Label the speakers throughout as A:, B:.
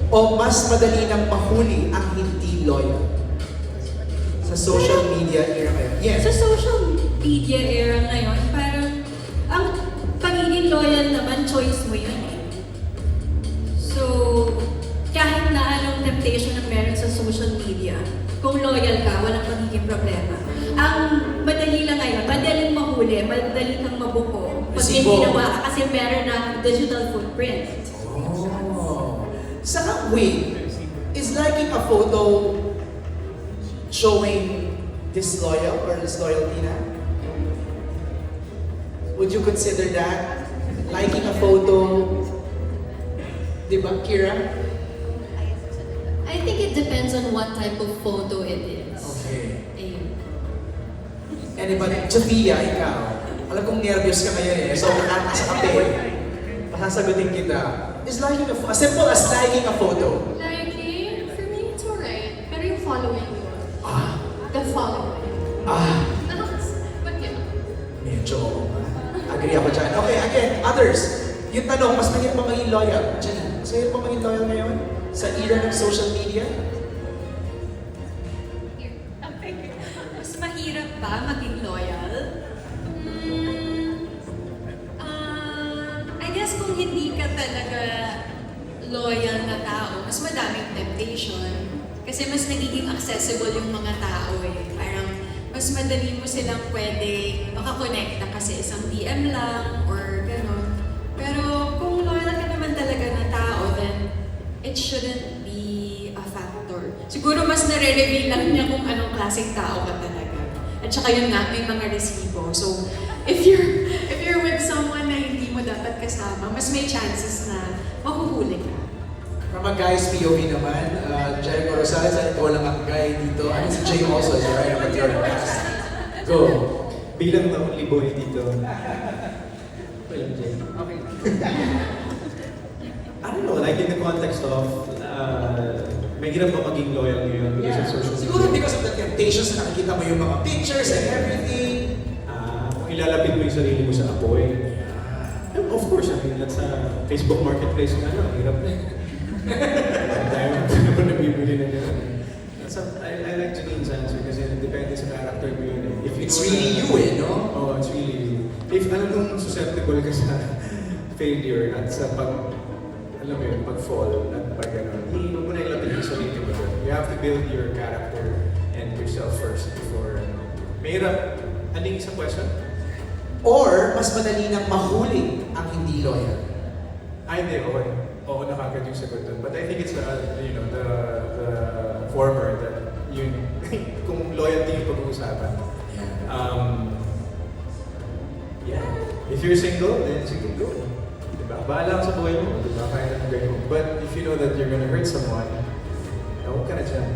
A: O mas madali nang mahuli ang hindi loyal? Sa social media era ngayon. Yes.
B: Sa social media era ngayon, parang ang pagiging loyal naman, choice mo yun eh. So, kahit na anong temptation ang meron sa social media, kung loyal ka, walang magiging problema. Ang madali lang ngayon, madaling mahuli, madali kang mabuko. Pag may
A: Resibo.
B: ginawa ka kasi meron ng digital footprint.
A: Oh. Saka, wait. Is liking a photo showing disloyal or disloyalty na? Would you consider that? Liking a photo, di ba, Kira?
B: I think it depends on what type of photo it is.
A: Okay.
B: Ayun.
A: Anybody? Sophia, ikaw. Alam kong nervous ka ngayon eh. So, nakaka sa kape. Pasasagutin kita. Is liking as simple as liking a photo.
C: Liking, for me, it's alright. Pero yung following yun.
A: Ah.
C: The following. But yeah.
A: Medyo. Agree ako dyan. Okay, again, others. Yung tanong, mas mahirap ba maging loyal? Janine, mas mahirap ba maging loyal ngayon? Sa era ng social media?
B: Mas mahirap ba maging loyal? I guess kung hindi ka talaga loyal na tao, mas madaming temptation. Kasi mas nagiging accessible yung mga tao eh. Parang mas madali mo silang pwede makakonekta kasi isang DM lang or gano'n. Pero kung loyal ka naman talaga na tao, then it shouldn't be a factor. Siguro mas nare-reveal lang niya kung anong klaseng tao ka talaga. At saka yun nga, may mga resibo. So, if you're with someone na hindi mo dapat kasama, mas may chances na mahuhuli ka.
A: From a guy's POV naman, Jericho Rosales, ikaw lang ang guy dito. I mean, si Jay also is right, but you're the best. Go!
D: Bilang the only boy dito. Walang Jay. Okay. I don't know, like in the context of, may hirap ba maging loyal ngayon because of social media?
A: Siguro because of the temptations na nakikita mo yung mga pictures and everything.
D: Kung ilalapit mo yung sarili mo sa apoy. Of course, I mean, that's a Facebook marketplace na hirap na. Tayo nagbibili na gano'n. I like Janine's answer kasi depende sa character mo yun. If
A: It's really you eh, no?
D: Oh, it's really you. If alam mong susceptible ka sa failure at sa alam mo yun, pag-fall at pag gano'n, hindi mo na ilapit yung sarili mo doon. You have to build your character and yourself first before, mahirap. Ano yung isang question?
A: Or, mas madali nang mahuli ang hindi loyal.
D: Ay, hindi, okay. Oo, nakagad yung sagot doon. But I think it's the former that yun, kung loyalty yung pag-uusapan. Yeah. If you're single, then sige, go. Diba? Bahala ka sa buhay mo. Diba? Kaya na gawin mo. But if you know that you're gonna hurt someone, huwag ka na dyan.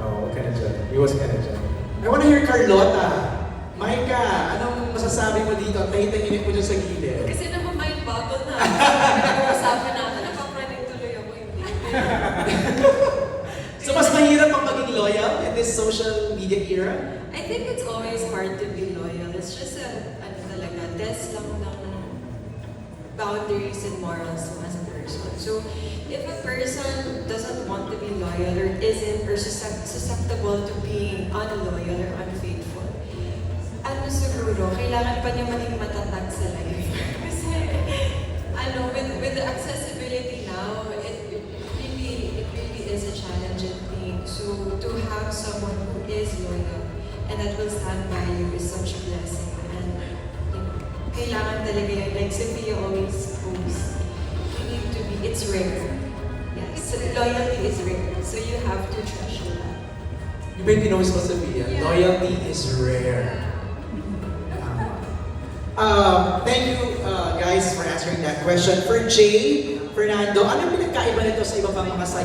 D: Huwag ka na dyan. Iwas ka na dyan.
A: I wanna hear Carlota. Micah, anong masasabi mo dito? Tahitahimik mo dyan sa gilid.
B: Kasi naman may bottle na. Pinag-uusapan natin, napapraning tuloy ako hindi.
A: So mas mahirap ang maging loyal in this social media era?
E: I think it's always hard to be loyal. It's just talaga, test lang ng boundaries and morals mo as a person. So, if a person doesn't want to be loyal or isn't or susceptible to being unloyal or unfaithful, siguro, kailangan pa niya maging matatag sa life. Kasi, with the accessibility now, it really is a challenging thing. So, to have someone who is loyal and that will stand by you is such a blessing. And, kailangan talaga yun. Like Sophia always goes, you need to be, it's rare. Yes, so loyalty is rare. So, you have to treasure that.
A: Di ba yung pinost mo Sophia?
E: Yeah.
A: Loyalty is rare. Thank you guys for answering that question. For Jay, Fernando, ano pinagkaiba nito sa iba pang mga site?